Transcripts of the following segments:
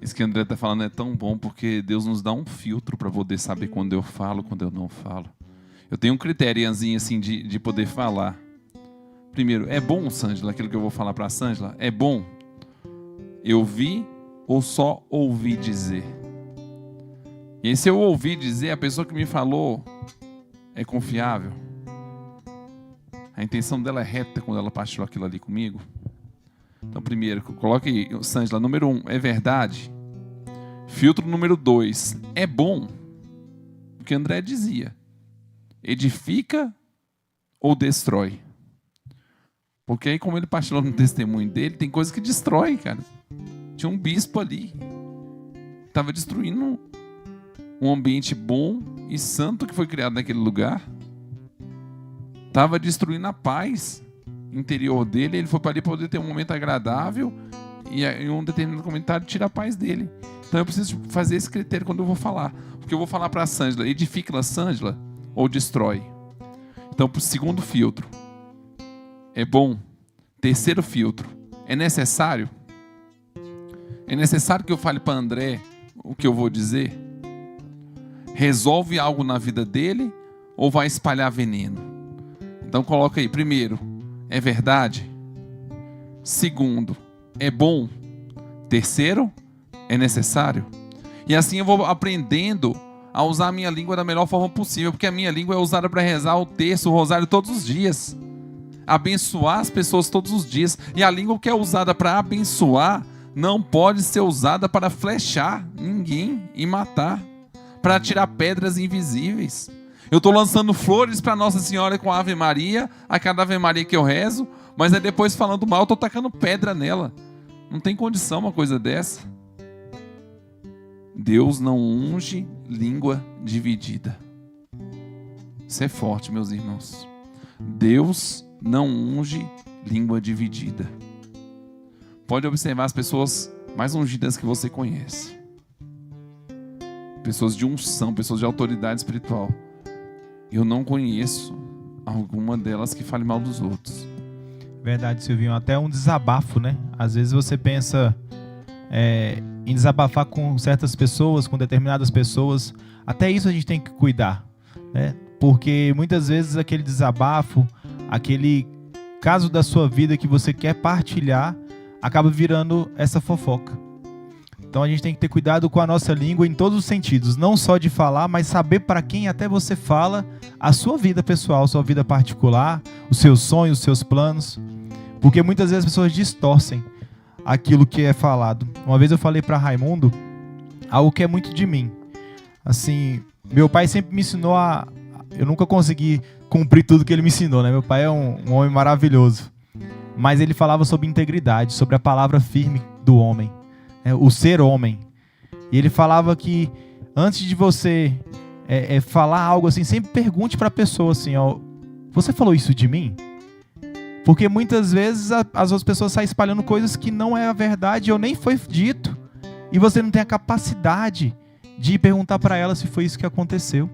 Isso que o André está falando é tão bom, porque Deus nos dá um filtro para poder saber quando eu falo, quando eu não falo. Eu tenho um critériozinho assim de poder falar. Primeiro, é bom, Sângela, aquilo que eu vou falar para a Sângela? É bom? Eu vi ou só ouvi dizer? E aí, se eu ouvi dizer, a pessoa que me falou é confiável? A intenção dela é reta quando ela partilhou aquilo ali comigo? Então, primeiro, coloque aí, Sângela, número 1, é verdade? Filtro número 2, é bom? O que André dizia. Edifica ou destrói? Porque aí, como ele partilhou no testemunho dele, tem coisa que destrói, cara. Tinha um bispo ali. Estava destruindo um ambiente bom e santo que foi criado naquele lugar. Estava destruindo a paz interior dele. Ele foi para ali para poder ter um momento agradável e em um determinado comentário tira a paz dele. Então eu preciso fazer esse critério quando eu vou falar. Porque eu vou falar para a Sângela, edifica a Sângela ou destrói? Então, para o segundo filtro, é bom. Terceiro filtro, é necessário? É necessário que eu fale para André o que eu vou dizer? Resolve algo na vida dele ou vai espalhar veneno? Então coloca aí, primeiro, é verdade? Segundo, é bom? Terceiro, é necessário? E assim eu vou aprendendo a usar a minha língua da melhor forma possível, porque a minha língua é usada para rezar o terço, o rosário todos os dias, abençoar as pessoas todos os dias. E a língua que é usada para abençoar não pode ser usada para flechar ninguém e matar, para tirar pedras invisíveis. Eu estou lançando flores para Nossa Senhora com a Ave Maria, a cada Ave Maria que eu rezo, mas aí depois falando mal, eu estou tacando pedra nela. Não tem condição uma coisa dessa. Deus não unge língua dividida. Isso é forte, meus irmãos. Deus não unge língua dividida. Pode observar as pessoas mais ungidas que você conhece. Pessoas de unção, pessoas de autoridade espiritual. Eu não conheço alguma delas que fale mal dos outros. Verdade, Silvinho. Até um desabafo, né? Às vezes você pensa em desabafar com certas pessoas, com determinadas pessoas. Até isso a gente tem que cuidar, né? Porque muitas vezes aquele desabafo, aquele caso da sua vida que você quer partilhar, acaba virando essa fofoca. Então a gente tem que ter cuidado com a nossa língua em todos os sentidos. Não só de falar, mas saber para quem até você fala a sua vida pessoal, a sua vida particular, os seus sonhos, os seus planos. Porque muitas vezes as pessoas distorcem aquilo que é falado. Uma vez eu falei para Raimundo algo que é muito de mim. Assim, meu pai sempre me ensinou eu nunca consegui cumprir tudo que ele me ensinou, né? Meu pai é um homem maravilhoso. Mas ele falava sobre integridade, sobre a palavra firme do homem, né? O ser homem. E ele falava que antes de você falar algo assim, sempre pergunte para a pessoa assim, ó, você falou isso de mim? Porque muitas vezes as outras pessoas saem espalhando coisas que não é a verdade ou nem foi dito. E você não tem a capacidade de perguntar para ela se foi isso que aconteceu.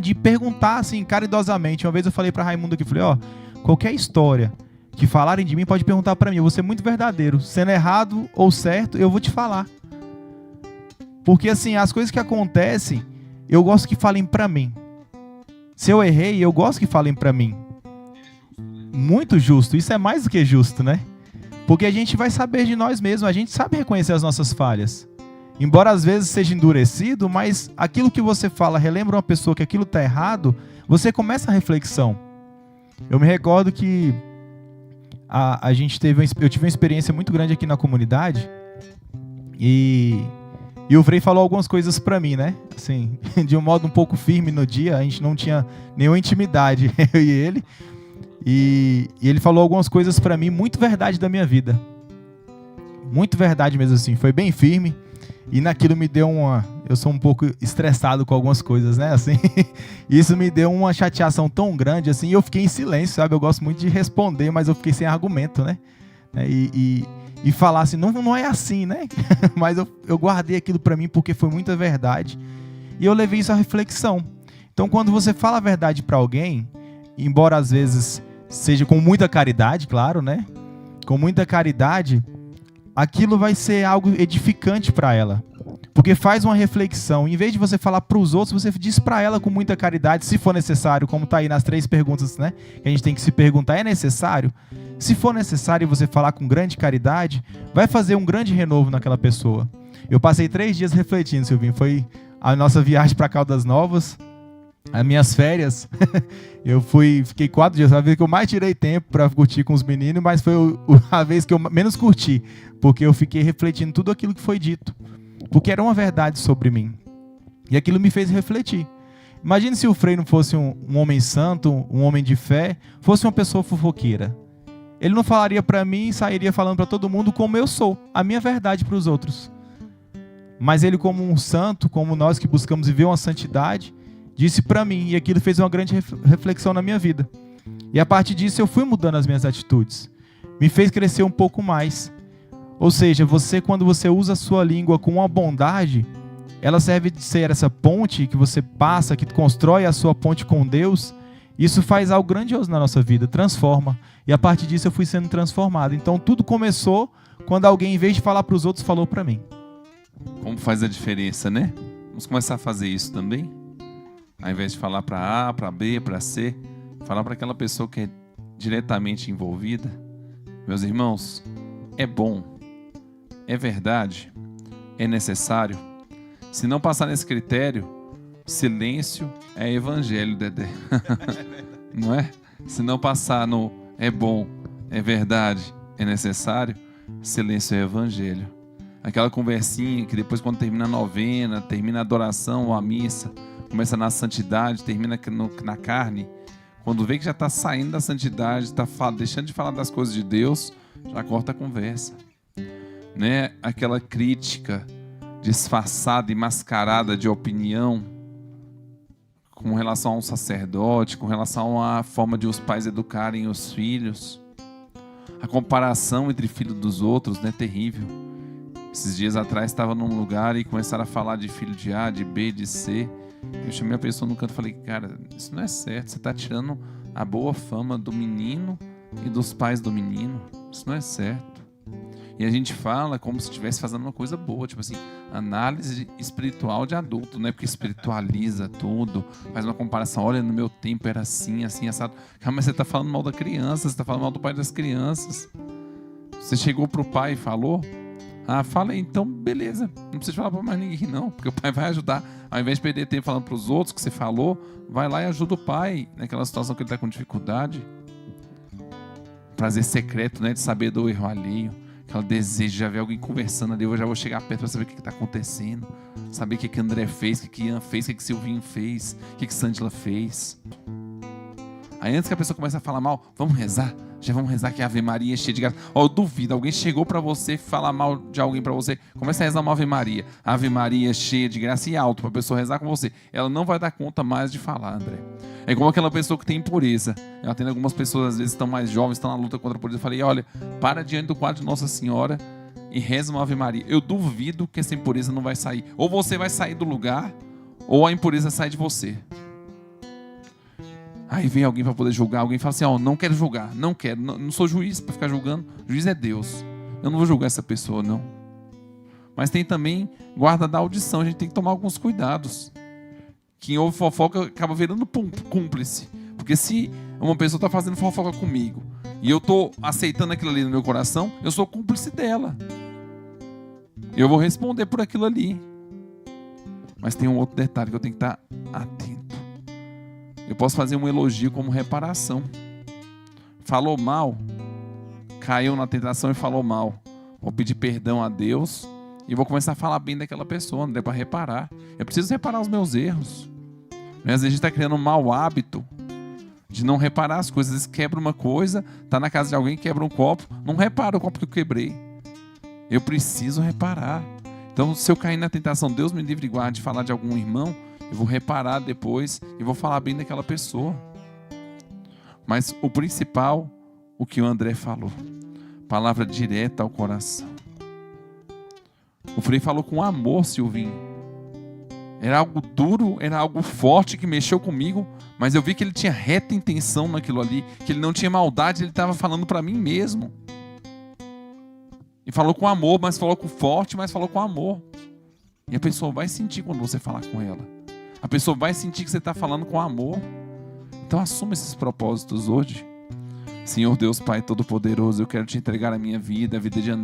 De perguntar assim, caridosamente. Uma vez eu falei para Raimundo aqui, falei, ó, qualquer história que falarem de mim, pode perguntar para mim. Eu vou ser muito verdadeiro. Sendo errado ou certo, eu vou te falar. Porque assim, as coisas que acontecem, eu gosto que falem para mim. Se eu errei, eu gosto que falem para mim. Muito justo, isso é mais do que justo, né? Porque a gente vai saber de nós mesmos, a gente sabe reconhecer as nossas falhas. Embora às vezes seja endurecido, mas aquilo que você fala relembra uma pessoa que aquilo está errado, você começa a reflexão. Eu me recordo que eu tive uma experiência muito grande aqui na comunidade e o Frei falou algumas coisas para mim, né? Assim, de um modo um pouco firme no dia, a gente não tinha nenhuma intimidade, eu e ele. E ele falou algumas coisas pra mim, muito verdade da minha vida. Muito verdade mesmo assim, foi bem firme. E naquilo me deu eu sou um pouco estressado com algumas coisas, né, assim. Isso me deu uma chateação tão grande, assim, e eu fiquei em silêncio, sabe? Eu gosto muito de responder, mas eu fiquei sem argumento, né? E falar assim, não é assim, né? Mas eu guardei aquilo pra mim porque foi muita verdade. E eu levei isso à reflexão. Então, quando você fala a verdade pra alguém, embora às vezes seja com muita caridade, claro, né? Com muita caridade, aquilo vai ser algo edificante para ela. Porque faz uma reflexão. Em vez de você falar para os outros, você diz para ela com muita caridade, se for necessário, como está aí nas 3 perguntas, né? Que a gente tem que se perguntar, é necessário? Se for necessário você falar com grande caridade, vai fazer um grande renovo naquela pessoa. Eu passei 3 dias refletindo, Silvinho. Foi a nossa viagem para Caldas Novas, as minhas férias. Fiquei 4 dias, a vez que eu mais tirei tempo para curtir com os meninos, mas foi a vez que eu menos curti, porque eu fiquei refletindo tudo aquilo que foi dito. Porque era uma verdade sobre mim. E aquilo me fez refletir. Imagine se o Frei não fosse um homem santo, um homem de fé, fosse uma pessoa fofoqueira. Ele não falaria para mim e sairia falando para todo mundo como eu sou, a minha verdade para os outros. Mas ele, como um santo, como nós que buscamos viver uma santidade, disse para mim, e aquilo fez uma grande reflexão na minha vida. E a partir disso eu fui mudando as minhas atitudes. Me fez crescer um pouco mais. Ou seja, quando você usa a sua língua com uma bondade, ela serve de ser essa ponte que você passa, que constrói a sua ponte com Deus. Isso faz algo grandioso na nossa vida, transforma. E a partir disso eu fui sendo transformado. Então tudo começou quando alguém, em vez de falar para os outros, falou para mim. Como faz a diferença, né? Vamos começar a fazer isso também? Ao invés de falar para A, para B, para C, falar para aquela pessoa que é diretamente envolvida. Meus irmãos, é bom. É verdade? É necessário? Se não passar nesse critério, silêncio é evangelho, Dedé. Não é? Se não passar no é bom, é verdade, é necessário, silêncio é evangelho. Aquela conversinha que depois, quando termina a novena, termina a adoração ou a missa, começa na santidade, termina na carne, quando vê que já está saindo da santidade, está deixando de falar das coisas de Deus, já corta a conversa. Né? Aquela crítica disfarçada e mascarada de opinião com relação a um sacerdote, com relação à forma de os pais educarem os filhos, a comparação entre filho dos outros, né? Terrível. Esses dias atrás estava num lugar e começaram a falar de filho de A, de B, de C. Eu chamei a pessoa no canto e falei, cara, isso não é certo, você está tirando a boa fama do menino e dos pais do menino, isso não é certo. E a gente fala como se estivesse fazendo uma coisa boa, tipo assim, análise espiritual de adulto, né? Porque espiritualiza tudo, faz uma comparação, olha, no meu tempo era assim, assim, assado. Mas você está falando mal da criança, você está falando mal do pai das crianças. Você chegou pro pai e falou, fala aí, então beleza, não precisa falar para mais ninguém não, porque o pai vai ajudar. Ao invés de perder tempo falando para os outros que você falou, vai lá e ajuda o pai naquela situação que ele está com dificuldade. Prazer secreto, né? De saber do erro alheio. Aquele desejo de já ver alguém conversando ali, eu já vou chegar perto para saber o que está acontecendo, saber o que André fez, o que Ian fez, o que Silvinho fez, o que Sândila fez. Aí antes que a pessoa comece a falar mal, vamos rezar, já vamos rezar que a Ave Maria é cheia de graça. Eu duvido, alguém chegou para você falar mal de alguém para você, começa a rezar uma Ave Maria, Ave Maria é cheia de graça e alto para a pessoa rezar com você, ela não vai dar conta mais de falar, André. É como aquela pessoa que tem impureza. Eu atendo algumas pessoas, às vezes estão mais jovens, estão na luta contra a impureza. Eu falei, olha, para diante do quadro de Nossa Senhora e reza uma Ave Maria. Eu duvido que essa impureza não vai sair. Ou você vai sair do lugar, ou a impureza sai de você. Aí vem alguém para poder julgar, alguém fala assim, não quero julgar, não quero, não sou juiz para ficar julgando. O juiz é Deus. Eu não vou julgar essa pessoa, não. Mas tem também guarda da audição, a gente tem que tomar alguns cuidados. Quem ouve fofoca acaba virando cúmplice. Porque se uma pessoa está fazendo fofoca comigo e eu estou aceitando aquilo ali no meu coração, eu sou cúmplice dela. Eu vou responder por aquilo ali. Mas tem um outro detalhe que eu tenho que estar atento. Eu posso fazer um elogio como reparação. Falou mal, caiu na tentação e falou mal. Vou pedir perdão a Deus e vou começar a falar bem daquela pessoa, não dá para reparar. Eu preciso reparar os meus erros. Às vezes a gente está criando um mau hábito de não reparar as coisas. Às vezes quebra uma coisa, está na casa de alguém, quebra um copo, não repara o copo que eu quebrei. Eu preciso reparar. Então, se eu cair na tentação, Deus me livre e guarde de falar de algum irmão, eu vou reparar depois e vou falar bem daquela pessoa. Mas o principal, o que o André falou, palavra direta ao coração. O Frei falou com amor, Silvinho. Era algo duro, era algo forte que mexeu comigo, mas eu vi que ele tinha reta intenção naquilo ali, que ele não tinha maldade, ele estava falando para mim mesmo. E falou com amor, mas falou com forte, mas falou com amor. E a pessoa vai sentir quando você falar com ela. A pessoa vai sentir que você está falando com amor. Então assuma esses propósitos hoje. Senhor Deus Pai Todo-Poderoso, eu quero te entregar a minha vida, a vida de André.